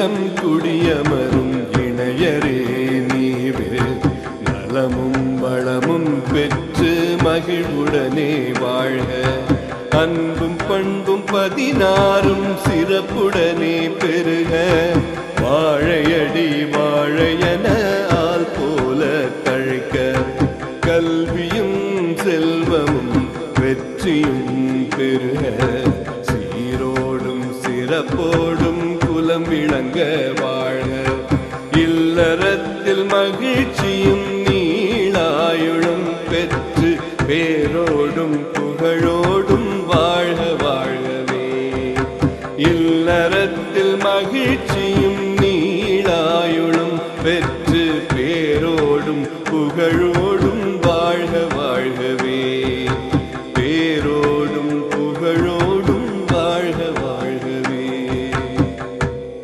இல்லம் குடியமரும் இணையரே நீவே நலமும் வளமும் பெற்று மகிழ்வுடனே வாழ்க. அன்பும் பண்பும் 16 சிறப்புடனே பெருக. வாழையடி வாழையன ஆள் போல தழைக்க. கல்வியும் செல்வமும் வெற்றியும் பெருக. சீரோடும் சிறப்போடும் குலம் விளங்க வாழ்க. இல்லறத்தில் மகிழ்ச்சியும் நீளாயுளும் பெற்று பேரோடும் புகழோ